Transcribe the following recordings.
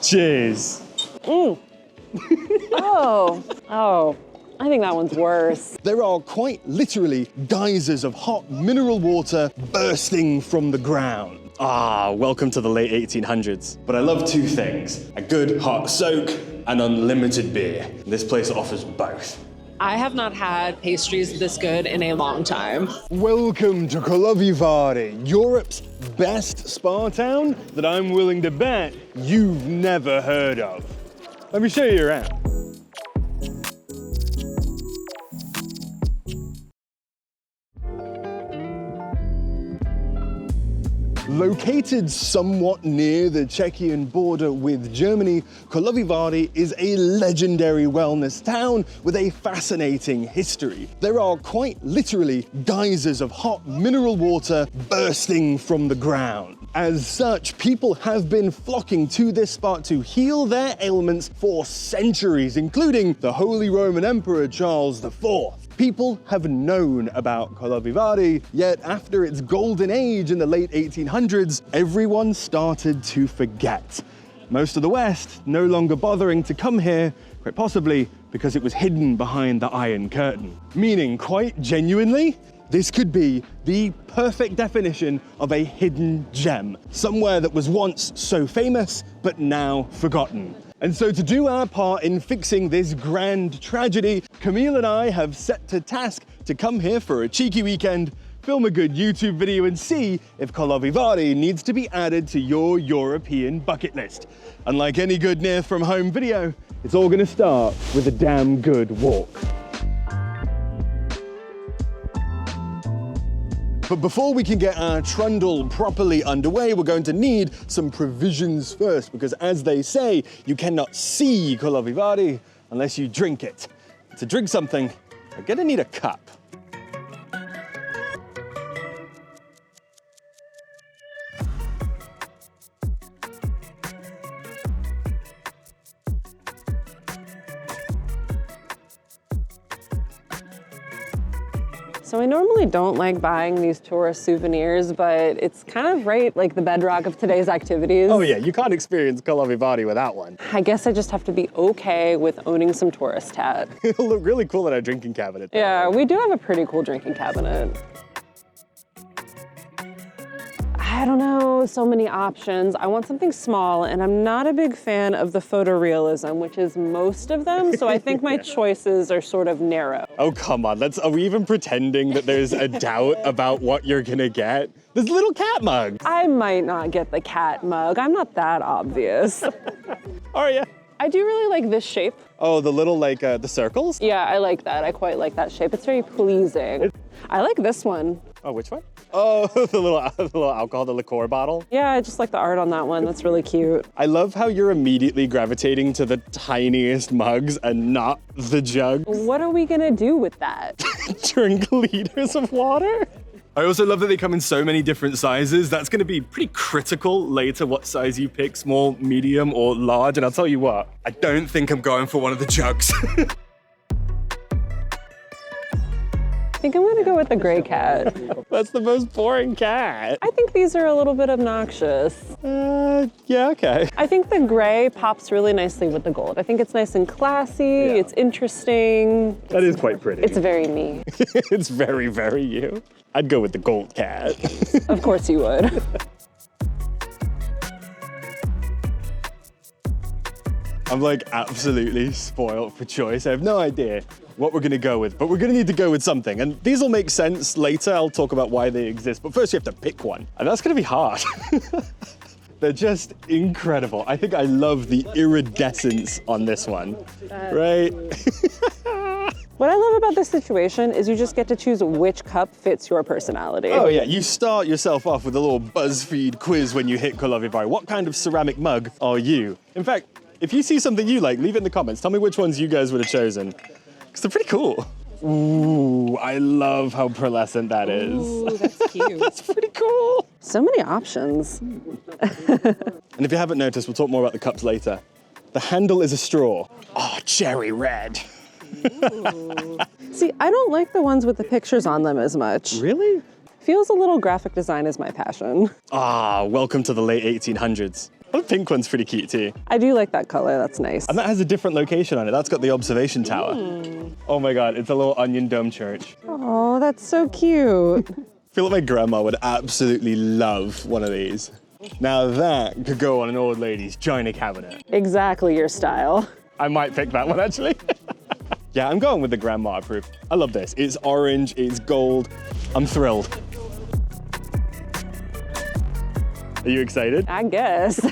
Cheers. Oh, I think that one's worse. There are quite literally geysers of hot mineral water bursting from the ground. Ah, welcome to the late 1800s. But I love two things, a good hot soak and unlimited beer. This place offers both. I have not had pastries this good in a long time. Welcome to Karlovy Vary, Europe's best spa town that I'm willing to bet you've never heard of. Let me show you around. Located somewhat near the Czechian border with Germany, Karlovy Vary is a legendary wellness town with a fascinating history. There are quite literally geysers of hot mineral water bursting from the ground. As such, people have been flocking to this spot to heal their ailments for centuries, including the Holy Roman Emperor Charles IV. People have known about Karlovy Vary, yet after its golden age in the late 1800s, everyone started to forget. Most of the West no longer bothering to come here, quite possibly because it was hidden behind the Iron Curtain. Meaning, quite genuinely, this could be the perfect definition of a hidden gem, somewhere that was once so famous, but now forgotten. And so to do our part in fixing this grand tragedy, Camille and I have set to task to come here for a cheeky weekend, film a good YouTube video and see if Karlovy Vary needs to be added to your European bucket list. Unlike any good near from home video, it's all gonna start with a damn good walk. But before we can get our trundle properly underway, we're going to need some provisions first, because as they say, you cannot see Karlovy Vary unless you drink it. To drink something, you're gonna need a cup. So I normally don't like buying these tourist souvenirs, but it's kind of like the bedrock of today's activities. Oh yeah, you can't experience Karlovy Vary without one. I guess I just have to be okay with owning some tourist hat. It'll look really cool in our drinking cabinet. Yeah, we do have a pretty cool drinking cabinet. I don't know, so many options. I want something small, and I'm not a big fan of the photorealism, which is most of them, so I think my choices are sort of narrow. Oh, come on, are we even pretending that there's a doubt about what you're gonna get? There's little cat mugs. I might not get the cat mug. I'm not that obvious. Are ya? I do really like this shape. Oh, the little, the circles? Yeah, I like that. I quite like that shape. It's very pleasing. I like this one. Oh, which one? Oh, the little alcohol, the liqueur bottle? Yeah, I just like the art on that one. That's really cute. I love how you're immediately gravitating to the tiniest mugs and not the jugs. What are we gonna do with that? Drink liters of water? I also love that they come in so many different sizes. That's gonna be pretty critical later what size you pick, small, medium, or large. And I'll tell you what, I don't think I'm going for one of the jugs. I think I'm gonna go with the gray cat. That's the most boring cat. I think these are a little bit obnoxious. Yeah, okay. I think the gray pops really nicely with the gold. I think it's nice and classy, It's interesting. That is quite pretty. It's very me. It's very, very you. I'd go with the gold cat. Of course you would. I'm absolutely spoiled for choice. I have no idea what we're gonna go with, but we're gonna need to go with something. And these will make sense later. I'll talk about why they exist, but first you have to pick one. And that's gonna be hard. They're just incredible. I think I love the iridescence on this one, right? What I love about this situation is you just get to choose which cup fits your personality. Oh yeah, you start yourself off with a little BuzzFeed quiz when you hit Karlovy Vary. What kind of ceramic mug are you? In fact, if you see something you like, leave it in the comments. Tell me which ones you guys would have chosen, because they're pretty cool. Ooh, I love how pearlescent that is. Ooh, that's cute. That's pretty cool. So many options. And if you haven't noticed, we'll talk more about the cups later. The handle is a straw. Oh, cherry red. See, I don't like the ones with the pictures on them as much. Really? Feels a little graphic design is my passion. Ah, welcome to the late 1800s. Oh, the pink one's pretty cute too. I do like that color, that's nice. And that has a different location on it. That's got the observation tower. Oh my God, it's a little onion dome church. Oh, that's so cute. I feel like my grandma would absolutely love one of these. Now that could go on an old lady's china cabinet. Exactly your style. I might pick that one actually. Yeah, I'm going with the grandma proof. I love this. It's orange, it's gold. I'm thrilled. Are you excited? I guess.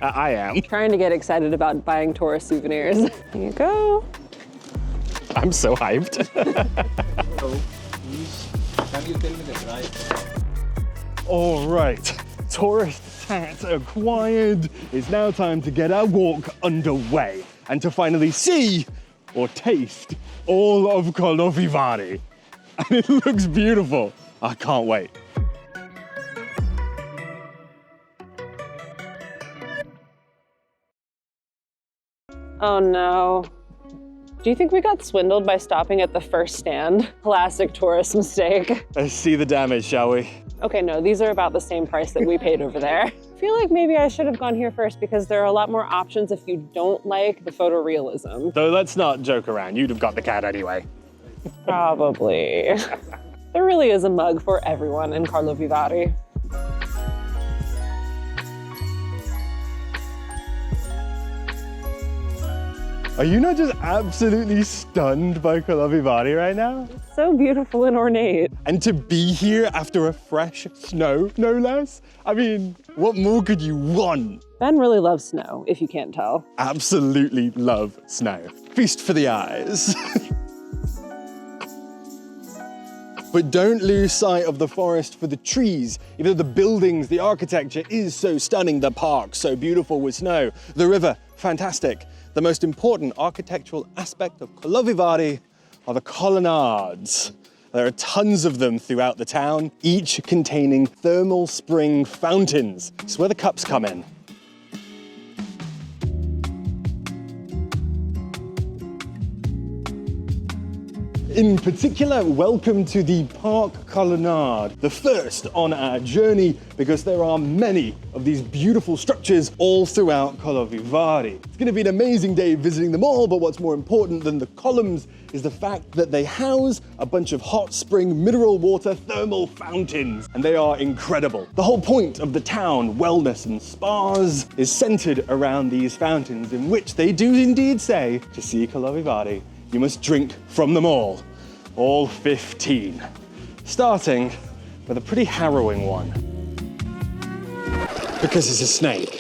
I am. Trying to get excited about buying tourist souvenirs. Here you go. I'm so hyped. So, please, can you tell me the price? All right, tourist tat acquired. It's now time to get our walk underway and to finally see or taste all of Karlovy Vary. And it looks beautiful. I can't wait. Oh no. Do you think we got swindled by stopping at the first stand? Classic tourist mistake. Let's see the damage, shall we? Okay, no, these are about the same price that we paid over there. I feel like maybe I should have gone here first because there are a lot more options if you don't like the photorealism. So let's not joke around. You'd have got the cat anyway. Probably. There really is a mug for everyone in Karlovy Vary. Are you not just absolutely stunned by Karlovy Vary right now? So beautiful and ornate. And to be here after a fresh snow, no less? I mean, what more could you want? Ben really loves snow, if you can't tell. Absolutely love snow. Feast for the eyes. But don't lose sight of the forest for the trees. Even though the buildings, the architecture is so stunning, the park so beautiful with snow, the river, fantastic. The most important architectural aspect of Karlovy Vary are the colonnades. There are tons of them throughout the town, each containing thermal spring fountains. It's where the cups come in. In particular, welcome to the Park Colonnade, the first on our journey because there are many of these beautiful structures all throughout Karlovy Vary. It's going to be an amazing day visiting them all, but what's more important than the columns is the fact that they house a bunch of hot spring mineral water thermal fountains, and they are incredible. The whole point of the town, wellness and spas, is centered around these fountains in which they do indeed say, to see Karlovy Vary, you must drink from them all 15. Starting with a pretty harrowing one. Because it's a snake.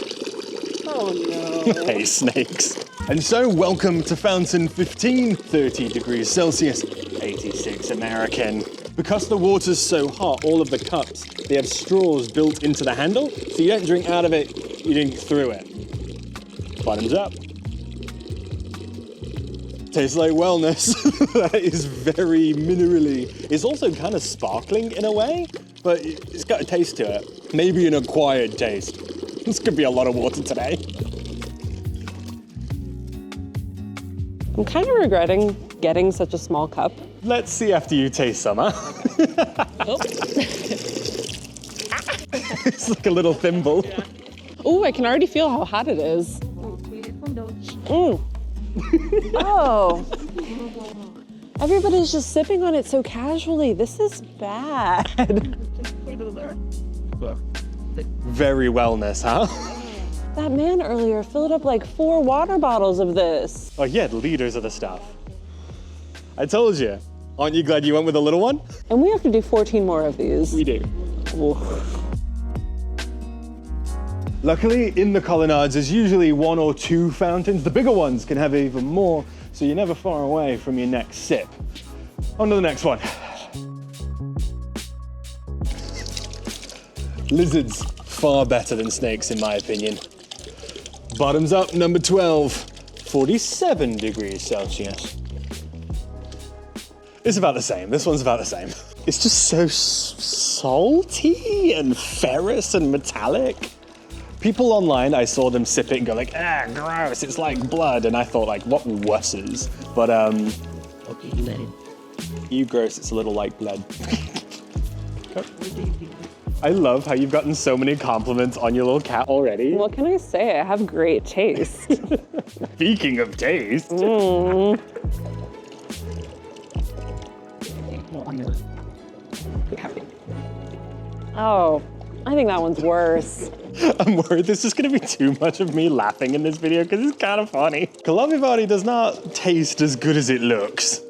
Oh no. I hate snakes. And so welcome to Fountain 15, 30 degrees Celsius, 86 American. Because the water's so hot, all of the cups, they have straws built into the handle, so you don't drink out of it, you drink through it. Bottoms up. Tastes like wellness. That is very minerally. It's also kind of sparkling in a way, but it's got a taste to it. Maybe an acquired taste. This could be a lot of water today. I'm kind of regretting getting such a small cup. Let's see after you taste some, huh? Oh. It's like a little thimble. Yeah. Oh, I can already feel how hot it is. Mm. Oh. Everybody's just sipping on it so casually. This is bad. Very wellness, huh? That man earlier filled up like 4 water bottles of this. Oh yeah, liters of the stuff. I told you. Aren't you glad you went with a little one? And we have to do 14 more of these. We do. Oof. Luckily, in the colonnades, there's usually 1 or 2 fountains. The bigger ones can have even more, so you're never far away from your next sip. On to the next one. Lizards, far better than snakes in my opinion. Bottoms up, number 12, 47 degrees Celsius. It's about the same, this one's about the same. It's just so salty and ferrous and metallic. People online, I saw them sip it and go like, ah, gross, it's like blood. And I thought like, what wusses? But Okay, you let it. you gross, it's a little like blood. I love how you've gotten so many compliments on your little cat already. What can I say? I have great taste. Speaking of taste. Oh, I think that one's worse. I'm worried this is gonna be too much of me laughing in this video because it's kind of funny. Karlovy Vary does not taste as good as it looks.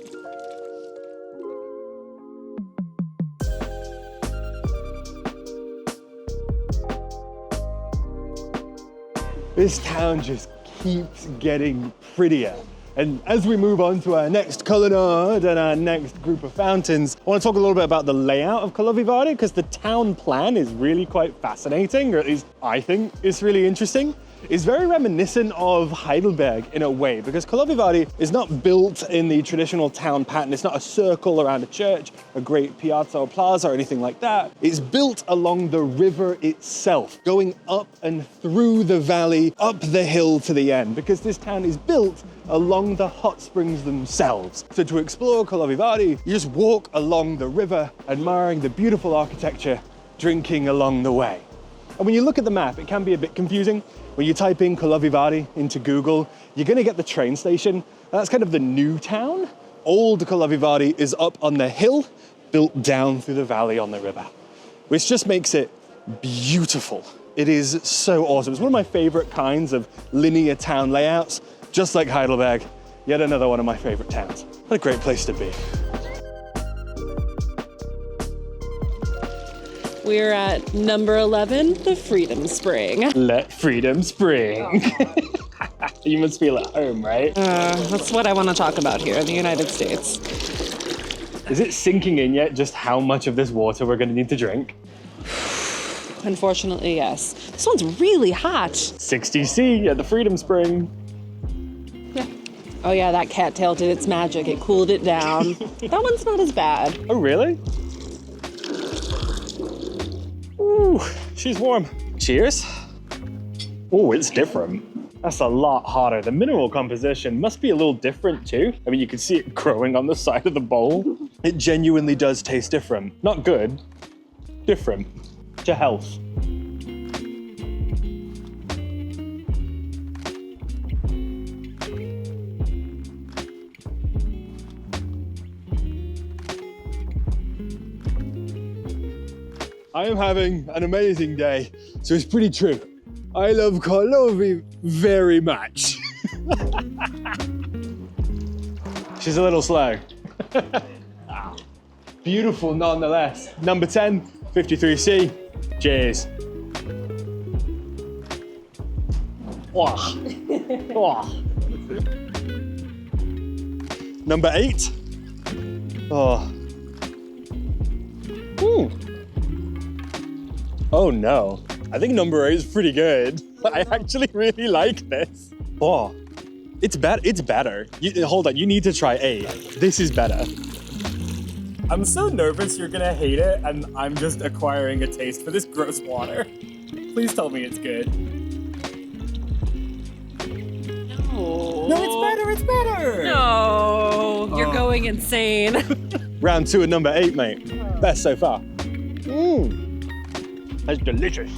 This town just keeps getting prettier. And as we move on to our next colonnade and our next group of fountains, I want to talk a little bit about the layout of Karlovy Vary because the town plan is really quite fascinating, or at least I think it's really interesting. It's very reminiscent of Heidelberg in a way, because Karlovy Vary is not built in the traditional town pattern. It's not a circle around a church, a great piazza or plaza or anything like that. It's built along the river itself, going up and through the valley, up the hill to the end, because this town is built along the hot springs themselves. So to explore Karlovy Vary, you just walk along the river, admiring the beautiful architecture, drinking along the way. And when you look at the map, it can be a bit confusing. When you type in Karlovy Vary into Google, you're gonna get the train station. That's kind of the new town. Old Karlovy Vary is up on the hill, built down through the valley on the river, which just makes it beautiful. It is so awesome. It's one of my favorite kinds of linear town layouts, just like Heidelberg, yet another one of my favorite towns. What a great place to be. We're at number 11, the Freedom Spring. Let freedom spring. You must feel at home, right? That's what I want to talk about here in the United States. Is it sinking in yet just how much of this water we're gonna need to drink? Unfortunately, yes. This one's really hot. 60 C at the Freedom Spring. Yeah. Oh yeah, that cattail did its magic. It cooled it down. That one's not as bad. Oh, really? Ooh, she's warm. Cheers. Oh, it's different. That's a lot hotter. The mineral composition must be a little different too. I mean, you can see it growing on the side of the bowl. It genuinely does taste different. Not good, different to health. I am having an amazing day, so it's pretty true. I love Karlovy very much. She's a little slow. Beautiful nonetheless. Number 10, 53C. Cheers. Wow. Wow. Number 8. Oh. Ooh. Oh no, I think number 8 is pretty good. I actually really like this. Oh, it's better. Hold on, you need to try A. This is better. I'm so nervous you're gonna hate it, and I'm just acquiring a taste for this gross water. Please tell me it's good. No, it's better! No, you're going insane. Round 2 at number 8, mate. Best so far. That's delicious.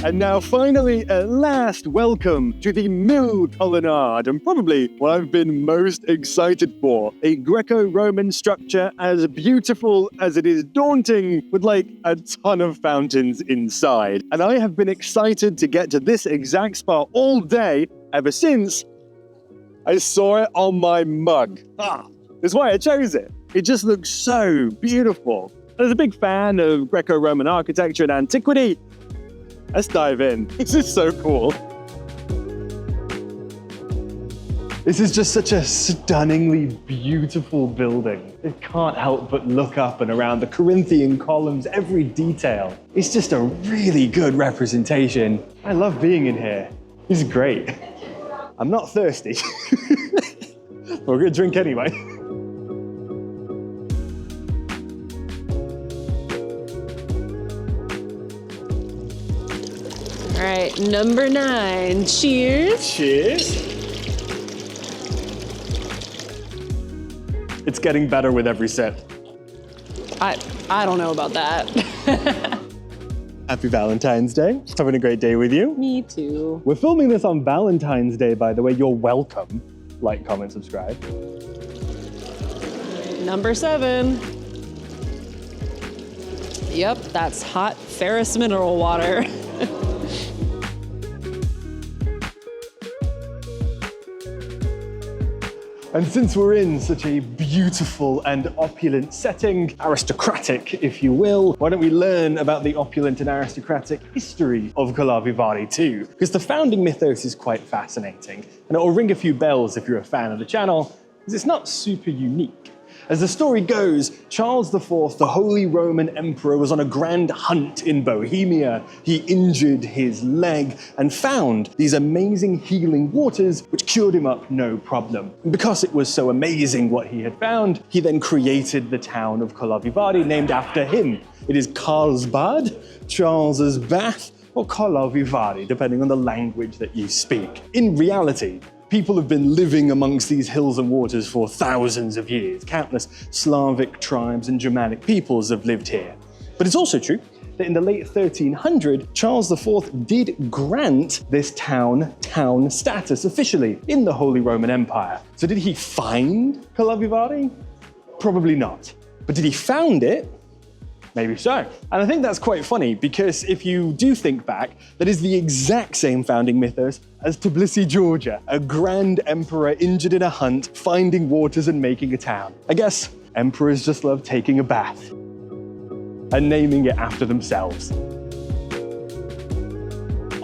And now finally, at last, welcome to the middle colonnade, and probably what I've been most excited for. A Greco-Roman structure as beautiful as it is daunting, with like a ton of fountains inside. And I have been excited to get to this exact spot all day ever since I saw it on my mug. That's why I chose it. It just looks so beautiful. As a big fan of Greco-Roman architecture and antiquity, let's dive in. This is so cool. This is just such a stunningly beautiful building. It can't help but look up and around the Corinthian columns, every detail. It's just a really good representation. I love being in here. This is great. I'm not thirsty. We're gonna drink anyway. All right, number 9. Cheers. Cheers. It's getting better with every sip. I don't know about that. Happy Valentine's Day. Having a great day with you. Me too. We're filming this on Valentine's Day, by the way. You're welcome. Like, comment, subscribe. Number 7. Yep, that's hot Ferris mineral water. And since we're in such a beautiful and opulent setting, aristocratic, if you will, why don't we learn about the opulent and aristocratic history of Karlovy Vary too? Because the founding mythos is quite fascinating, and it'll ring a few bells if you're a fan of the channel, because it's not super unique. As the story goes, Charles IV, the Holy Roman Emperor, was on a grand hunt in Bohemia. He injured his leg and found these amazing healing waters, which cured him up no problem. And because it was so amazing what he had found, he then created the town of Karlovy Vary, named after him. It is Carlsbad, Charles's bath, or Karlovy Vary, depending on the language that you speak. In reality, people have been living amongst these hills and waters for thousands of years. Countless Slavic tribes and Germanic peoples have lived here. But it's also true that in the late 1300s, Charles IV did grant this town status officially in the Holy Roman Empire. So did he find Karlovy Vary? Probably not. But did he found it? Maybe so. And I think that's quite funny because if you do think back, that is the exact same founding mythos as Tbilisi, Georgia, a grand emperor injured in a hunt, finding waters and making a town. I guess emperors just love taking a bath and naming it after themselves.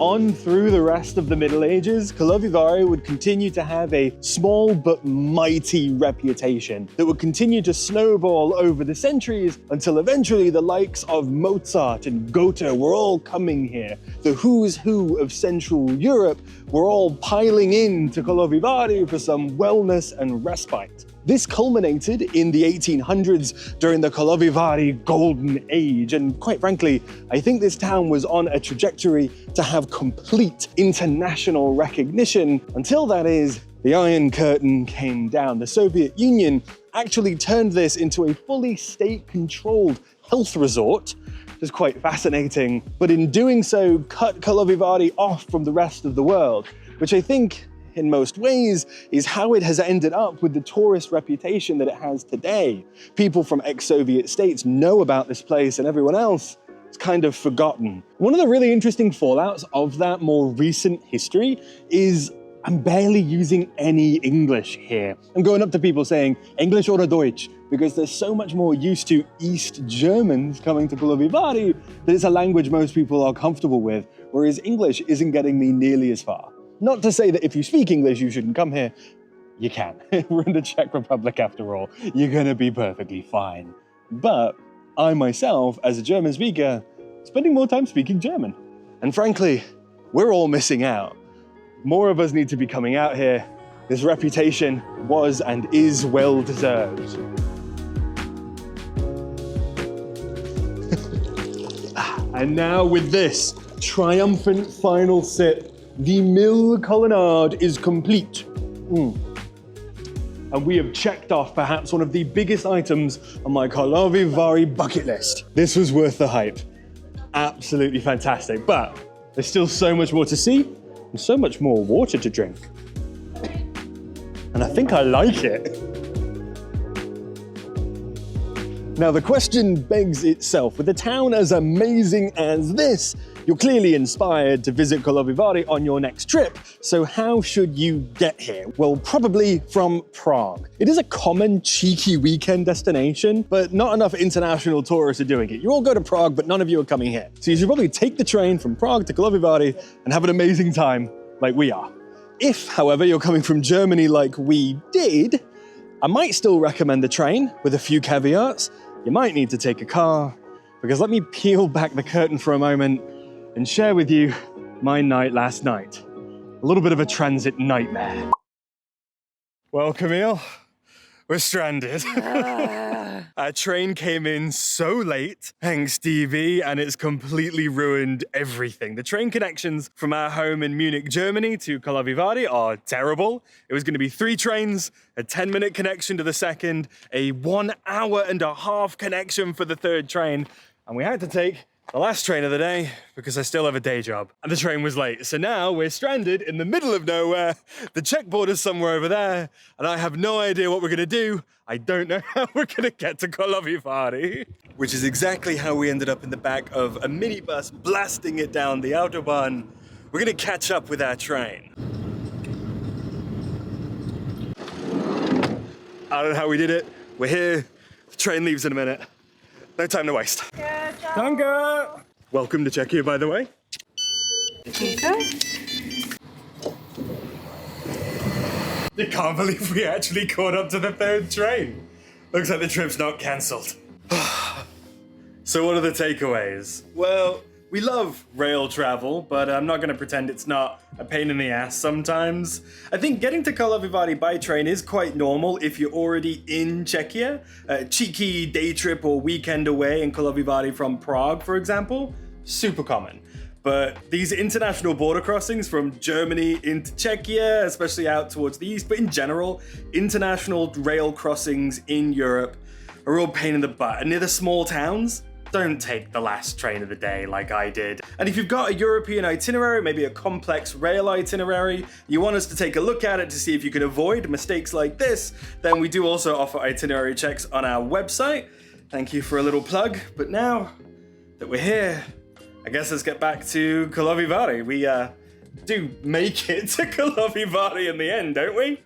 On through the rest of the Middle Ages, Karlovy Vary would continue to have a small but mighty reputation that would continue to snowball over the centuries until eventually the likes of Mozart and Goethe were all coming here. The who's who of Central Europe were all piling in to Karlovy Vary for some wellness and respite. This culminated in the 1800s during the Karlovy Vary Golden Age, and quite frankly, I think this town was on a trajectory to have complete international recognition until, that is, the Iron Curtain came down. The Soviet Union actually turned this into a fully state-controlled health resort, which is quite fascinating, but in doing so, cut Karlovy Vary off from the rest of the world, which I think in most ways is how it has ended up with the tourist reputation that it has today. People from ex-Soviet states know about this place and everyone else is kind of forgotten. One of the really interesting fallouts of that more recent history is I'm barely using any English here. I'm going up to people saying English or Deutsch because they're so much more used to East Germans coming to Karlovy Vary that it's a language most people are comfortable with, whereas English isn't getting me nearly as far. Not to say that if you speak English, you shouldn't come here. You can. We're in the Czech Republic after all. You're gonna be perfectly fine. But I myself, as a German speaker, spending more time speaking German. And frankly, we're all missing out. More of us need to be coming out here. This reputation was and is well deserved. And now with this triumphant final sip, the Mill Colonnade is complete. And we have checked off perhaps one of the biggest items on my Karlovy Vary bucket list. This was worth the hype. Absolutely fantastic, but there's still so much more to see and so much more water to drink. And I think I like it. Now the question begs itself, with a town as amazing as this, you're clearly inspired to visit Karlovy Vary on your next trip, so how should you get here? Well, probably from Prague. It is a common cheeky weekend destination, but not enough international tourists are doing it. You all go to Prague, but none of you are coming here. So you should probably take the train from Prague to Karlovy Vary and have an amazing time like we are. If, however, you're coming from Germany like we did, I might still recommend the train with a few caveats. You might need to take a car, because let me peel back the curtain for a moment and share with you my night last night. A little bit of a transit nightmare. Well, Camille, we're stranded. Our train came in so late, thanks Stevie, and it's completely ruined everything. The train connections from our home in Munich, Germany to Karlovy Vary are terrible. It was going to be 3 trains, a 10-minute connection to the second, a 1.5-hour connection for the third train, and we had to take the last train of the day because I still have a day job. And the train was late. So now we're stranded in the middle of nowhere. The Czech border's somewhere over there. And I have no idea what we're gonna do. I don't know how we're gonna get to Karlovy Vary. Which is exactly how we ended up in the back of a minibus blasting it down the Autobahn. We're gonna catch up with our train. I don't know how we did it. We're here. The train leaves in a minute. No time to waste. Danke! Welcome to Czechia, by the way. I can't believe we actually caught up to the third train. Looks like the trip's not cancelled. So what are the takeaways? Well, we love rail travel, but I'm not going to pretend it's not a pain in the ass sometimes. I think getting to Karlovy Vary by train is quite normal if you're already in Czechia. A cheeky day trip or weekend away in Karlovy Vary from Prague, for example, super common. But these international border crossings from Germany into Czechia, especially out towards the east, but in general, international rail crossings in Europe are a real pain in the butt. And near the small towns, don't take the last train of the day like I did. And if you've got a European itinerary, maybe a complex rail itinerary, you want us to take a look at it to see if you can avoid mistakes like this, then we do also offer itinerary checks on our website. Thank you for a little plug. But now that we're here, I guess let's get back to Karlovy Vary. We do make it to Karlovy Vary in the end, don't we?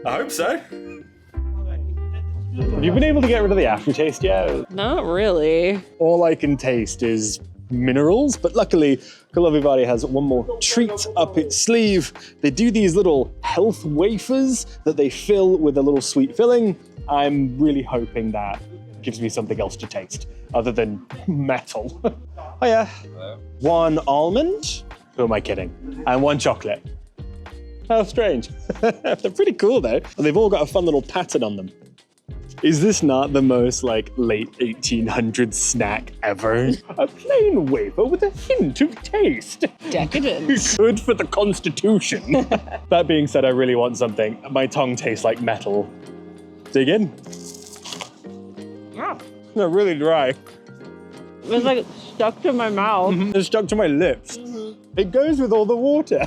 I hope so. Have you been able to get rid of the aftertaste yet? Not really. All I can taste is minerals, but luckily Karlovy Vary has one more treat up its sleeve. They do these little health wafers that they fill with a little sweet filling. I'm really hoping that gives me something else to taste other than metal. Oh yeah. Hello. 1 almond, who am I kidding? And 1 chocolate. How strange. They're pretty cool though. And they've all got a fun little pattern on them. Is this not the most like late 1800s snack ever? A plain wafer with a hint of taste. Decadent. Good for the Constitution. That being said, I really want something. My tongue tastes like metal. Dig in. Yeah. They're really dry. It's like stuck to my mouth. It's stuck to my lips. It goes with all the water.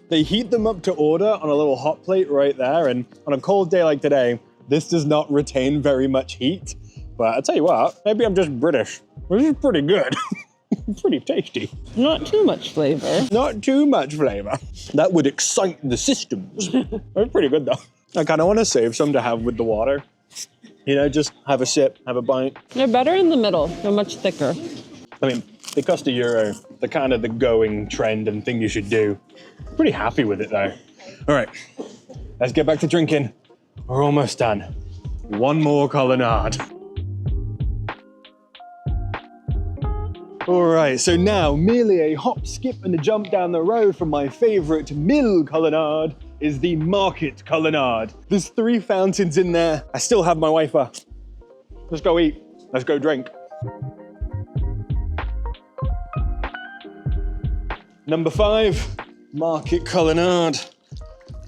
They heat them up to order on a little hot plate right there, and on a cold day like today, this does not retain very much heat. But I'll tell you what, maybe I'm just British. This is pretty good. Pretty tasty. Not too much flavor. Not too much flavor. That would excite the systems. They're pretty good though. I kind of want to save some to have with the water. You know, just have a sip, have a bite. They're better in the middle. They're much thicker. I mean, they cost €1. They're kind of the going trend and thing you should do. Pretty happy with it though. All right, let's get back to drinking. We're almost done. 1 more colonnade. All right, so now merely a hop, skip and a jump down the road from my favorite mill colonnade is the market colonnade. There's 3 fountains in there. I still have my wafer. Let's go eat. Let's go drink. Number 5, market colonnade.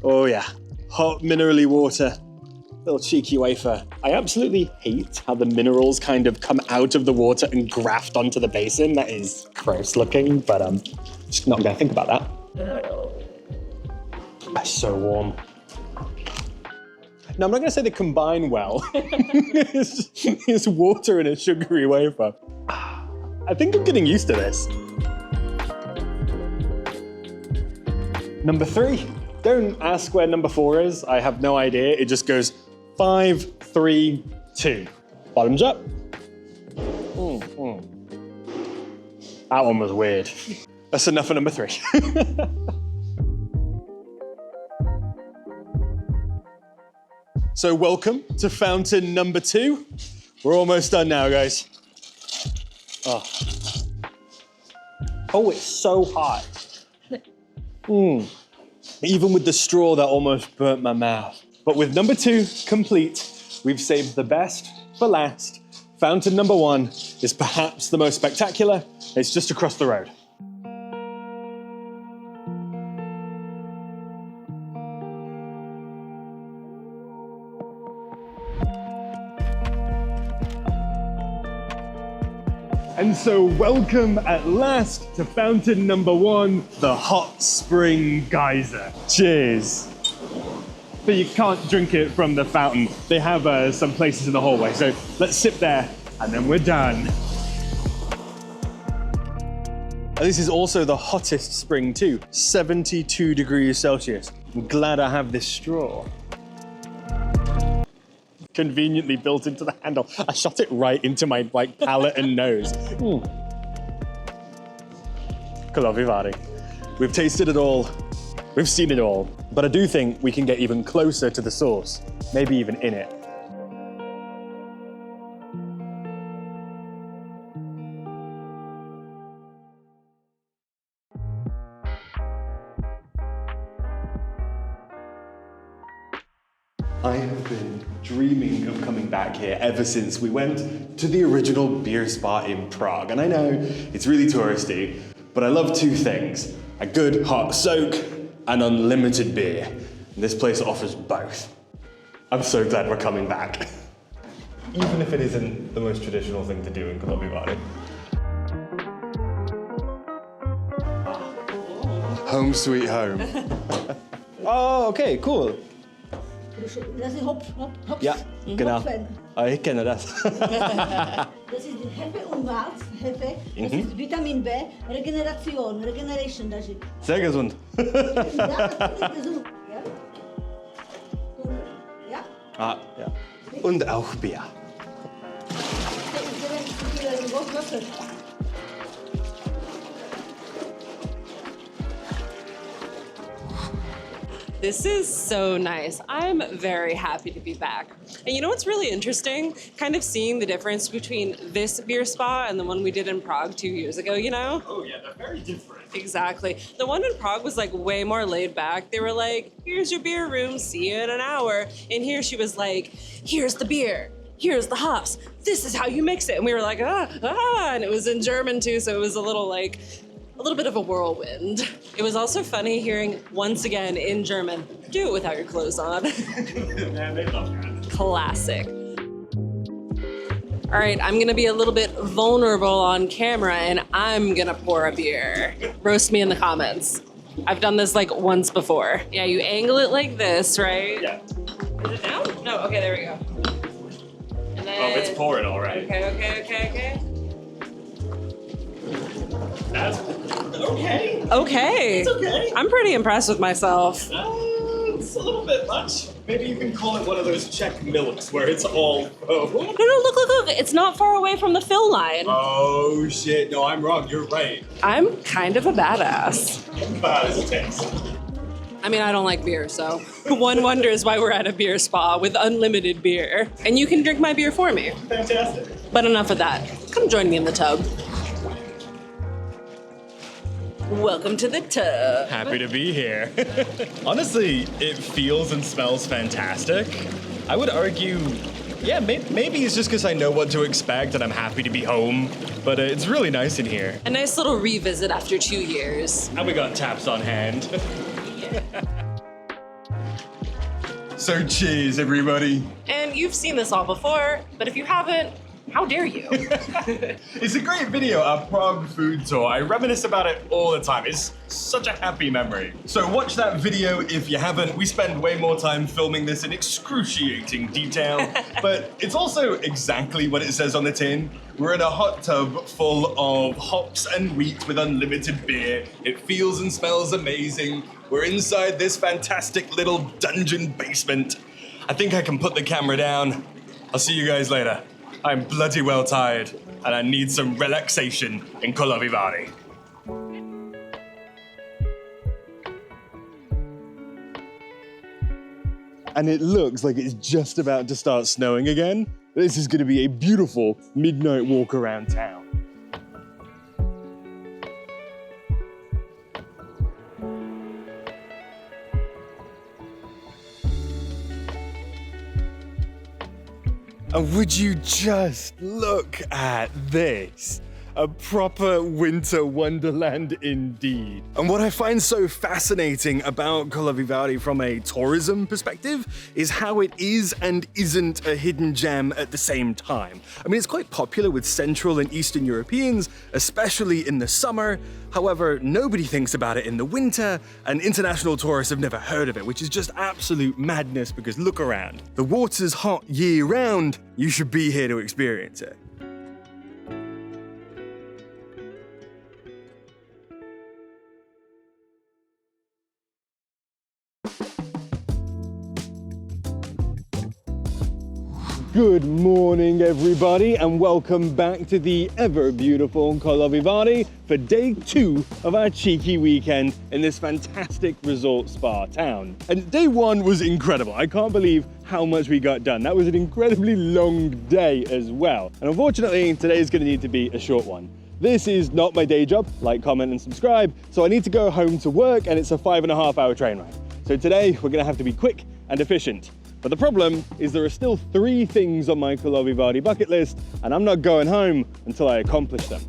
Oh yeah, hot minerally water. Little cheeky wafer. I absolutely hate how the minerals kind of come out of the water and graft onto the basin. That is gross looking, but I'm just not gonna think about that. That's so warm. Now, I'm not gonna say they combine well. It's water and a sugary wafer. I think I'm getting used to this. Number 3. Don't ask where number 4 is. I have no idea. It just goes 5, 3, 2. Bottoms up. That one was weird. That's enough for number 3. So welcome to fountain number 2. We're almost done now, guys. Oh, it's so hot. Even with the straw, that almost burnt my mouth. But with number 2 complete, we've saved the best for last. Fountain number 1 is perhaps the most spectacular. It's just across the road. And so welcome at last to fountain number 1, the hot spring geyser. Cheers. But you can't drink it from the fountain. They have some places in the hallway, so let's sip there and then we're done. And this is also the hottest spring too, 72 degrees Celsius. I'm glad I have this straw. Conveniently built into the handle. I shot it right into my palate and nose. Karlovy Vary. We've tasted it all. We've seen it all. But I do think we can get even closer to the source, maybe even in it. I have been dreaming of coming back here ever since we went to the original beer spa in Prague. And I know it's really touristy, but I love 2 things: a good hot soak and unlimited beer. And this place offers both. I'm so glad we're coming back. Even if it isn't the most traditional thing to do in Karlovy Vary. Home sweet home. Oh, okay, cool. Das ist Hopf. Ja, genau. Ich kenne das. Das ist Hefe und Warz, Hefe. Das ist Vitamin B, Regeneration. Das ist. Sehr gesund. Ja, das ist gesund. Ja? Ah, ja. Und auch Bier. This is so nice. I'm very happy to be back. And you know what's really interesting? Kind of seeing the difference between this beer spa and the one we did in Prague 2 years ago, you know? Oh yeah, they're very different. Exactly. The one in Prague was like way more laid back. They were like, here's your beer room, see you in an hour. And here she was like, here's the beer, here's the hops, this is how you mix it. And we were like, and it was in German too, so it was a little bit of a whirlwind. It was also funny hearing once again in German, do it without your clothes on. Man, they love that. Classic. All right, I'm gonna be a little bit vulnerable on camera and I'm gonna pour a beer. Roast me in the comments. I've done this like once before. Yeah, you angle it like this, right? Yeah. Is it down? No, okay, there we go. And then, Oh, it's pouring all right. Okay. That's okay. Okay. It's okay. I'm pretty impressed with myself. It's a little bit much. Maybe you can call it one of those Czech milks where it's all foam. No, look. It's not far away from the fill line. Oh shit, no, I'm wrong, you're right. I'm kind of a badass. How does it taste? I mean, I don't like beer, so one wonders why we're at a beer spa with unlimited beer. And you can drink my beer for me. Fantastic. But enough of that. Come join me in the tub. Welcome to the tub. Happy to be here. Honestly, it feels and smells fantastic. I would argue, yeah, maybe it's just because I know what to expect and I'm happy to be home, but it's really nice in here. A nice little revisit after 2 years. And we got taps on hand. So cheers, everybody. And you've seen this all before, but if you haven't, how dare you? It's a great video, our Prague food tour. I reminisce about it all the time. It's such a happy memory. So watch that video if you haven't. We spend way more time filming this in excruciating detail, but it's also exactly what it says on the tin. We're in a hot tub full of hops and wheat with unlimited beer. It feels and smells amazing. We're inside this fantastic little dungeon basement. I think I can put the camera down. I'll see you guys later. I'm bloody well tired, and I need some relaxation in Karlovy Vary. And it looks like it's just about to start snowing again. This is going to be a beautiful midnight walk around town. And would you just look at this? A proper winter wonderland indeed. And what I find so fascinating about Karlovy Vary from a tourism perspective is how it is and isn't a hidden gem at the same time. I mean, it's quite popular with Central and Eastern Europeans, especially in the summer. However, nobody thinks about it in the winter, and international tourists have never heard of it, which is just absolute madness because look around. The water's hot year round. You should be here to experience it. Good morning, everybody, and welcome back to the ever beautiful Karlovy Vary for day 2 of our cheeky weekend in this fantastic resort spa town. And day 1 was incredible. I can't believe how much we got done. That was an incredibly long day as well. And unfortunately, today is going to need to be a short one. This is not my day job. Like, comment, and subscribe. So I need to go home to work, and it's a 5.5-hour train ride. So today, we're going to have to be quick and efficient. But the problem is there are still 3 things on my Karlovy Vary bucket list, and I'm not going home until I accomplish them.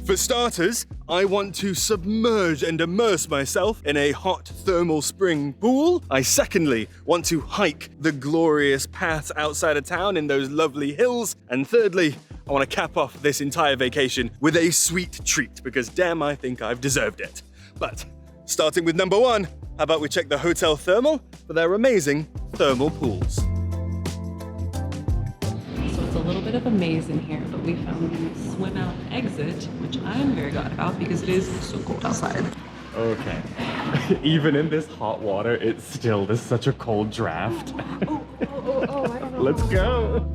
For starters, I want to submerge and immerse myself in a hot thermal spring pool. I secondly want to hike the glorious paths outside of town in those lovely hills. And thirdly, I want to cap off this entire vacation with a sweet treat, because damn, I think I've deserved it. But starting with number 1, how about we check the hotel thermal for their amazing thermal pools. So it's a little bit of a maze in here, but we found the swim out exit, which I'm very glad about because it is so cold outside. Okay. Even in this hot water, it's still there's such a cold draft. I don't know. Let's go.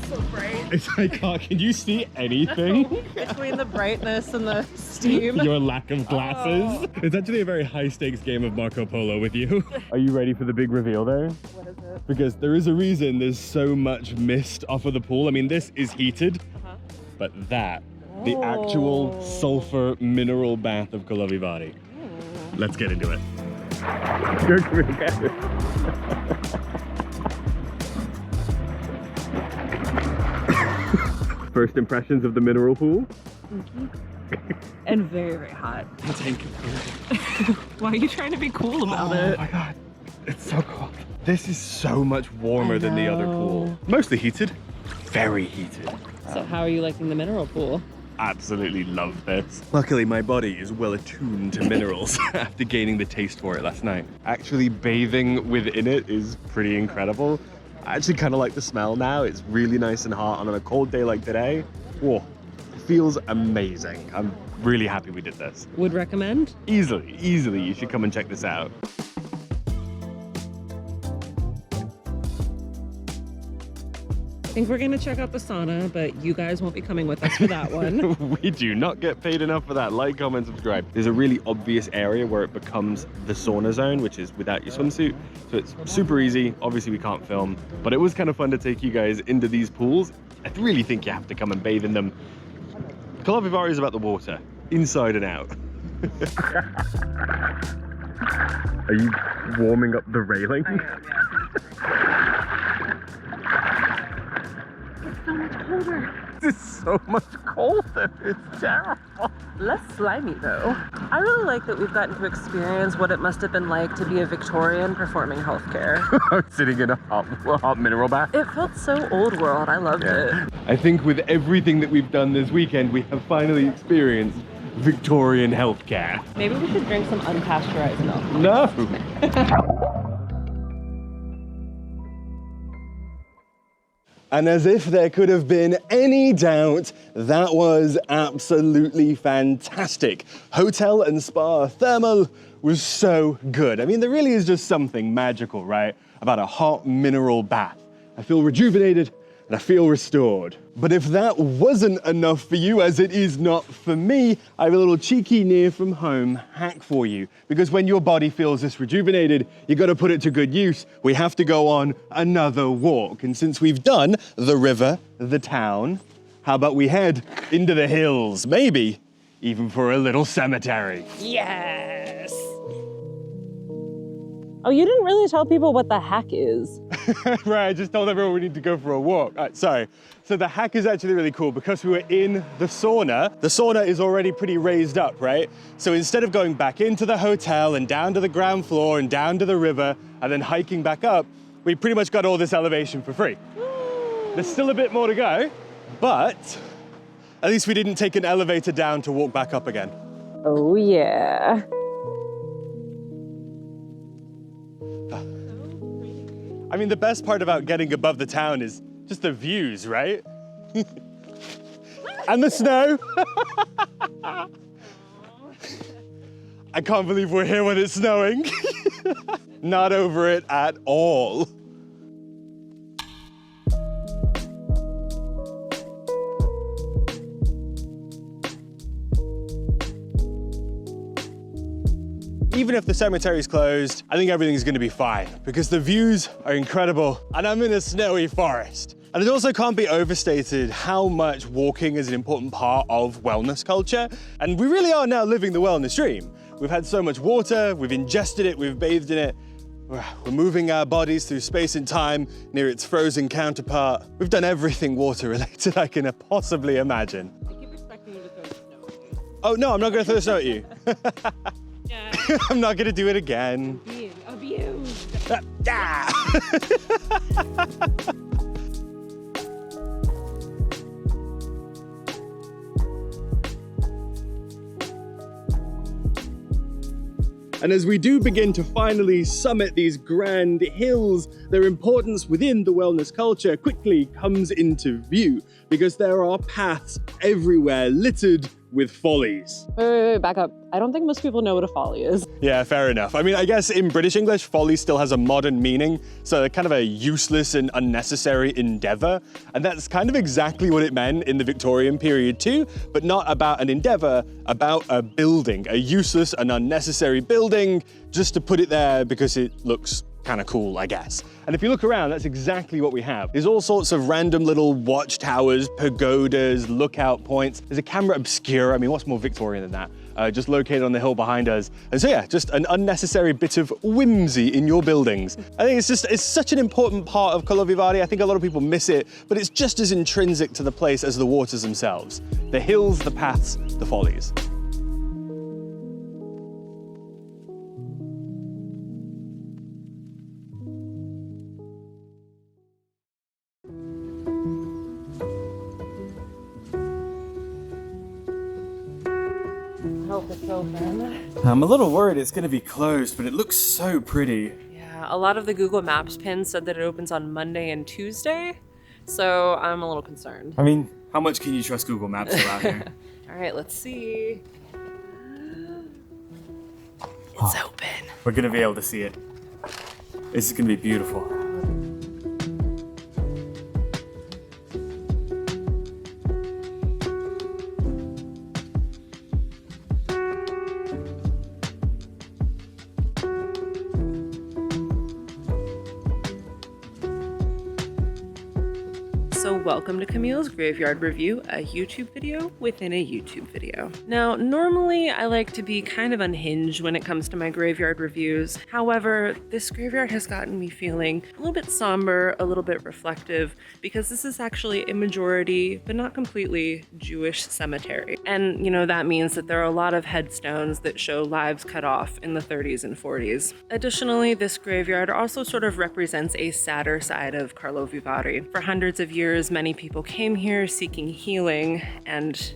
So bright. It's like, can you see anything? Between the brightness and the steam. Your lack of glasses. It's actually a very high stakes game of Marco Polo with you. Are you ready for the big reveal there? What is it? Because there is a reason there's so much mist off of the pool. I mean, this is heated, but that, the actual sulfur mineral bath of Karlovy Vary. Let's get into it. First impressions of the mineral pool? And very, very hot. Thank you. Why are you trying to be cool about it? Oh my god, it's so cold. This is so much warmer than the other pool. Mostly heated, very heated. So how are you liking the mineral pool? Absolutely love this. Luckily, my body is well attuned to minerals after gaining the taste for it last night. Actually, bathing within it is pretty incredible. I actually kind of like the smell now. It's really nice and hot, and on a cold day like today, whoa, it feels amazing. I'm really happy we did this. Would recommend? Easily, you should come and check this out. I think we're gonna check out the sauna, but you guys won't be coming with us for that one. We do not get paid enough for that. Like, comment, subscribe. There's a really obvious area where it becomes the sauna zone, which is without your swimsuit. So it's super easy. Obviously we can't film, but it was kind of fun to take you guys into these pools. I really think you have to come and bathe in them. Karlovy Vary is about the water, inside and out. Are you warming up the railing? I am, yeah. It's so much colder. This is so much colder. It's terrible. Less slimy though. I really like that we've gotten to experience what it must have been like to be a Victorian performing healthcare. Sitting in a hot mineral bath. It felt so old world. I loved it. I think with everything that we've done this weekend, we have finally experienced Victorian healthcare. Maybe we should drink some unpasteurized milk. No. And as if there could have been any doubt, that was absolutely fantastic. Hotel and spa thermal was so good. I mean, there really is just something magical, right, about a hot mineral bath. I feel rejuvenated and I feel restored. But if that wasn't enough for you, as it is not for me, I have a little cheeky near from home hack for you. Because when your body feels this rejuvenated, you gotta put it to good use. We have to go on another walk. And since we've done the river, the town, how about we head into the hills? Maybe even for a little cemetery. Yes. Oh, you didn't really tell people what the hack is. Right, I just told everyone we need to go for a walk. Sorry. So the hack is actually really cool because we were in the sauna is already pretty raised up, right? So instead of going back into the hotel and down to the ground floor and down to the river and then hiking back up, we pretty much got all this elevation for free. There's still a bit more to go, but at least we didn't take an elevator down to walk back up again. Oh, yeah. I mean, the best part about getting above the town is just the views, right? And the snow. I can't believe we're here when it's snowing. Not over it at all. Even if the cemetery's closed, I think everything's gonna be fine because the views are incredible and I'm in a snowy forest. And it also can't be overstated how much walking is an important part of wellness culture. And we really are now living the wellness dream. We've had so much water, we've ingested it, we've bathed in it. We're moving our bodies through space and time near its frozen counterpart. We've done everything water related I can possibly imagine. I keep expecting you to throw snow at me. Oh no, I'm not gonna throw snow at you. Yeah. I'm not gonna do it again. Being abused. Ah. And as we do begin to finally summit these grand hills, their importance within the wellness culture quickly comes into view because there are paths everywhere littered with follies. Wait, back up. I don't think most people know what a folly is. Yeah, fair enough. I mean, I guess in British English, folly still has a modern meaning, so they're kind of a useless and unnecessary endeavor. And that's kind of exactly what it meant in the Victorian period too, but not about an endeavor, about a building, a useless and unnecessary building, just to put it there because it looks kind of cool, I guess. And if you look around, that's exactly what we have. There's all sorts of random little watchtowers, pagodas, lookout points. There's a camera obscura. I mean, what's more Victorian than that? Just located on the hill behind us. And so yeah, just an unnecessary bit of whimsy in your buildings. I think it's such an important part of Karlovy Vary. I think a lot of people miss it, but it's just as intrinsic to the place as the waters themselves. The hills, the paths, the follies. Hope it's open. I'm a little worried it's gonna be closed, but it looks so pretty. Yeah, a lot of the Google Maps pins said that it opens on Monday and Tuesday, so I'm a little concerned. I mean, how much can you trust Google Maps around here? All right, let's see. It's open. We're gonna be able to see it. This is gonna be beautiful. So welcome to Camille's Graveyard Review, a YouTube video within a YouTube video. Now, normally I like to be kind of unhinged when it comes to my graveyard reviews. However, this graveyard has gotten me feeling a little bit somber, a little bit reflective, because this is actually a majority, but not completely, Jewish cemetery. And, you know, that means that there are a lot of headstones that show lives cut off in the 30s and 40s. Additionally, this graveyard also sort of represents a sadder side of Karlovy Vary. For hundreds of years, many people came here seeking healing, and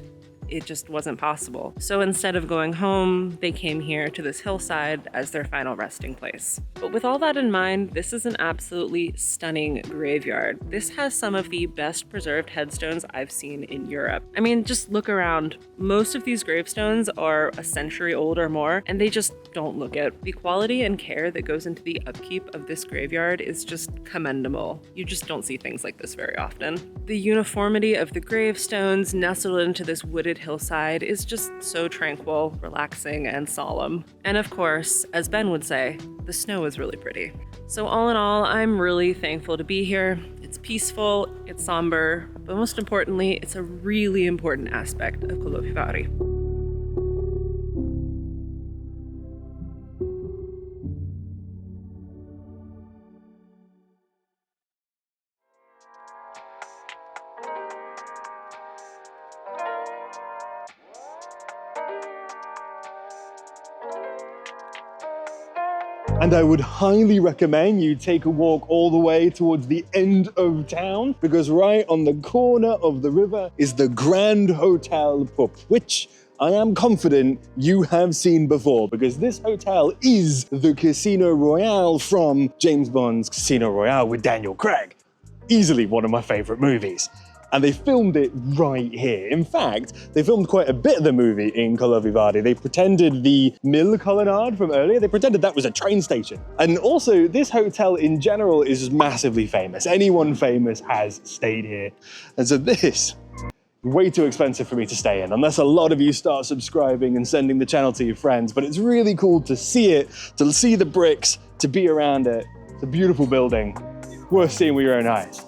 it just wasn't possible. So instead of going home, they came here to this hillside as their final resting place. But with all that in mind, this is an absolutely stunning graveyard. This has some of the best preserved headstones I've seen in Europe. I mean, just look around. Most of these gravestones are a century old or more, and they just don't look it. The quality and care that goes into the upkeep of this graveyard is just commendable. You just don't see things like this very often. The uniformity of the gravestones nestled into this wooded hillside is just so tranquil, relaxing, and solemn. And of course, as Ben would say, the snow is really pretty. So all in all, I'm really thankful to be here. It's peaceful, it's somber, but most importantly, it's a really important aspect of Karlovy Vary. And I would highly recommend you take a walk all the way towards the end of town, because right on the corner of the river is the Grand Hotel Pub, which I am confident you have seen before, because this hotel is the Casino Royale from James Bond's Casino Royale with Daniel Craig. Easily one of my favorite movies. And they filmed it right here. In fact, they filmed quite a bit of the movie in Karlovy Vary. They pretended the mill colonnade from earlier, they pretended that was a train station. And also, this hotel in general is massively famous. Anyone famous has stayed here. And so this, way too expensive for me to stay in, unless a lot of you start subscribing and sending the channel to your friends. But it's really cool to see it, to see the bricks, to be around it. It's a beautiful building, worth seeing with your own eyes.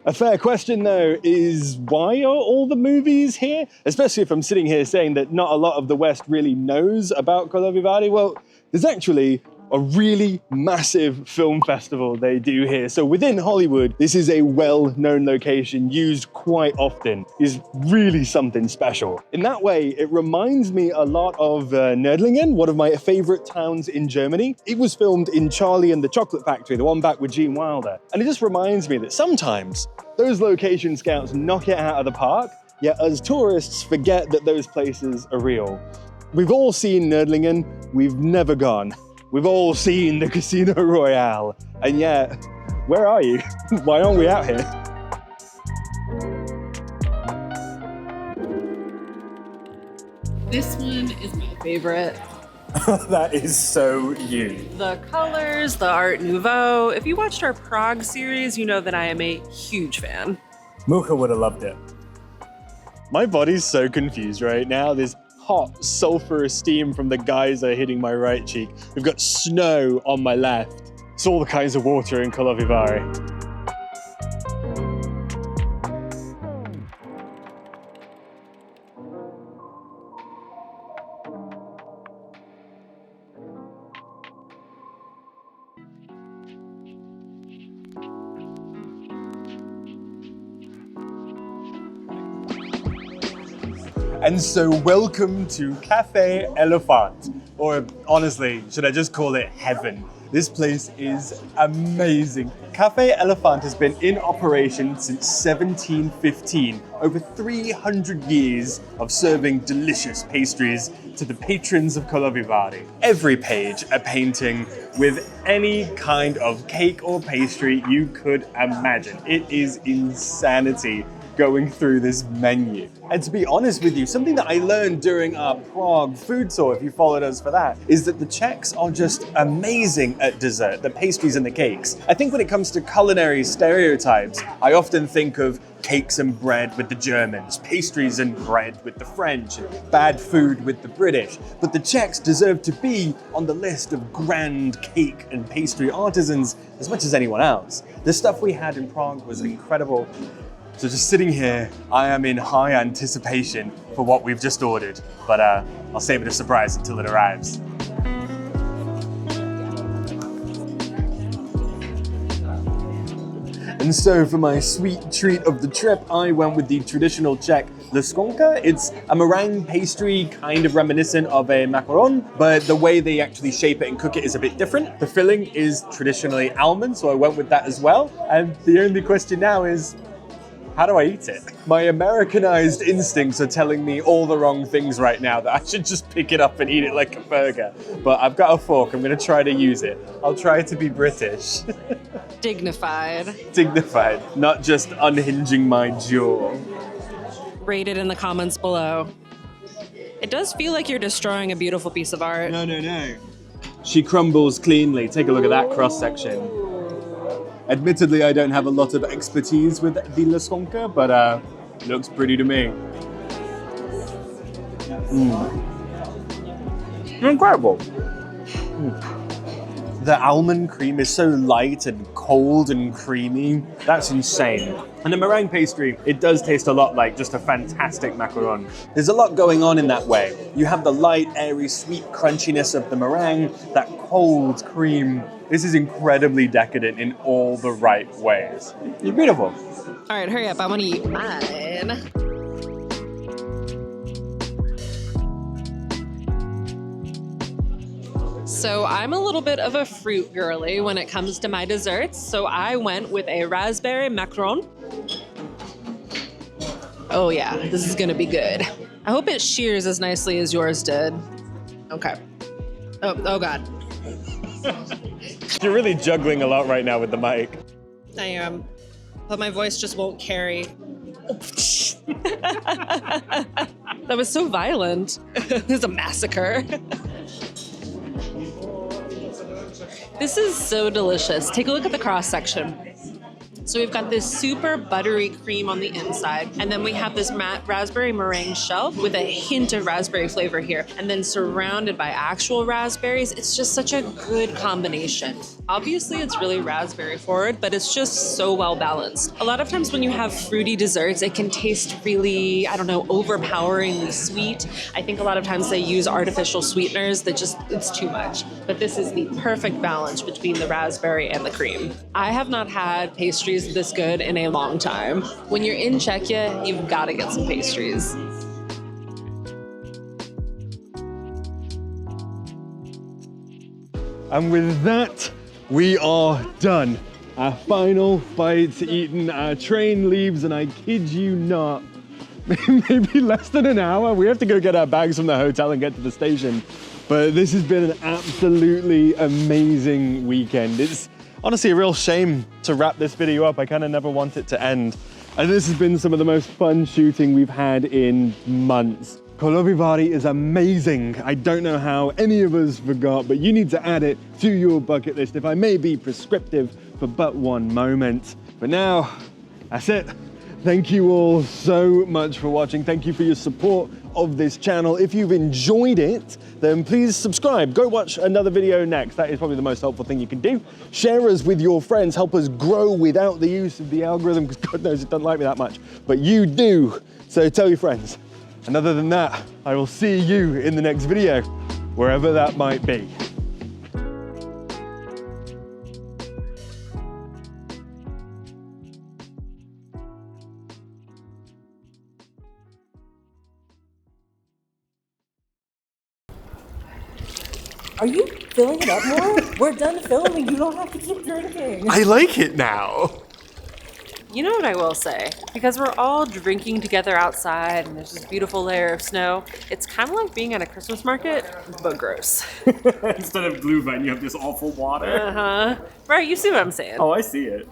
A fair question though is, why are all the movies here? Especially if I'm sitting here saying that not a lot of the West really knows about Karlovy Vary. Well, there's actually a really massive film festival they do here. So within Hollywood, this is a well-known location used quite often. Is really something special. In that way, it reminds me a lot of Nördlingen, one of my favorite towns in Germany. It was filmed in Charlie and the Chocolate Factory, the one back with Gene Wilder. And it just reminds me that sometimes those location scouts knock it out of the park, yet as tourists forget that those places are real. We've all seen Nördlingen, we've never gone. We've all seen the Casino Royale, and yet, where are you? Why aren't we out here? This one is my favorite. That is so you. The colors, the Art Nouveau. If you watched our Prague series, you know that I am a huge fan. Mucha would have loved it. My body's so confused right now. There's hot sulfurous steam from the geyser hitting my right cheek. We've got snow on my left. It's all the kinds of water in Karlovy Vary. And so welcome to Cafe Elephant, or honestly, should I just call it heaven? This place is amazing. Cafe Elephant has been in operation since 1715, over 300 years of serving delicious pastries to the patrons of Karlovy Vary. Every page a painting with any kind of cake or pastry you could imagine. It is insanity going through this menu. And to be honest with you, something that I learned during our Prague food tour, if you followed us for that, is that the Czechs are just amazing at dessert, the pastries and the cakes. I think when it comes to culinary stereotypes, I often think of cakes and bread with the Germans, pastries and bread with the French, and bad food with the British. But the Czechs deserve to be on the list of grand cake and pastry artisans as much as anyone else. The stuff we had in Prague was incredible. So just sitting here, I am in high anticipation for what we've just ordered, but I'll save it a surprise until it arrives. And so for my sweet treat of the trip, I went with the traditional Czech leskonka. It's a meringue pastry, kind of reminiscent of a macaron, but the way they actually shape it and cook it is a bit different. The filling is traditionally almond, so I went with that as well. And the only question now is, how do I eat it? My Americanized instincts are telling me all the wrong things right now, that I should just pick it up and eat it like a burger. But I've got a fork, I'm gonna try to use it. I'll try to be British. Dignified. Dignified, not just unhinging my jaw. Rate it in the comments below. It does feel like you're destroying a beautiful piece of art. No. She crumbles cleanly. Take a look at that cross section. Admittedly, I don't have a lot of expertise with the leskonka, but looks pretty to me. Incredible. The almond cream is so light and cold and creamy. That's insane. And the meringue pastry, it does taste a lot like just a fantastic macaron. There's a lot going on in that way. You have the light, airy, sweet crunchiness of the meringue, that cold cream. This is incredibly decadent in all the right ways. It's beautiful. All right, hurry up, I wanna eat mine. So I'm a little bit of a fruit girly when it comes to my desserts. So I went with a raspberry macaron. Oh yeah, this is gonna be good. I hope it shears as nicely as yours did. Okay. Oh God. You're really juggling a lot right now with the mic. I am. But my voice just won't carry. That was so violent. It was a massacre. This is so delicious. Take a look at the cross section. So we've got this super buttery cream on the inside, and then we have this matte raspberry meringue shelf with a hint of raspberry flavor here, and then surrounded by actual raspberries. It's just such a good combination. Obviously, it's really raspberry forward, but it's just so well balanced. A lot of times when you have fruity desserts, it can taste really, I don't know, overpoweringly sweet. I think a lot of times they use artificial sweeteners that just, it's too much. But this is the perfect balance between the raspberry and the cream. I have not had pastries this good in a long time. When you're in Czechia, you've got to get some pastries. And with that, we are done. Our final bite's eaten, our train leaves, and I kid you not, maybe less than an hour. We have to go get our bags from the hotel and get to the station. But this has been an absolutely amazing weekend. It's honestly a real shame to wrap this video up. I kind of never want it to end. And this has been some of the most fun shooting we've had in months. Karlovy Vary is amazing. I don't know how any of us forgot, but you need to add it to your bucket list, if I may be prescriptive for but one moment. But now, that's it. Thank you all so much for watching. Thank you for your support of this channel. If you've enjoyed it, then please subscribe. Go watch another video next. That is probably the most helpful thing you can do. Share us with your friends. Help us grow without the use of the algorithm, because God knows it doesn't like me that much. But you do. So tell your friends. And other than that, I will see you in the next video, wherever that might be. Are you filling it up more? We're done filming. You don't have to keep drinking. I like it now. You know what I will say? Because we're all drinking together outside and there's this beautiful layer of snow, it's kind of like being at a Christmas market, but gross. Instead of Glühwein, you have this awful water. Uh-huh. Right, you see what I'm saying. Oh, I see it.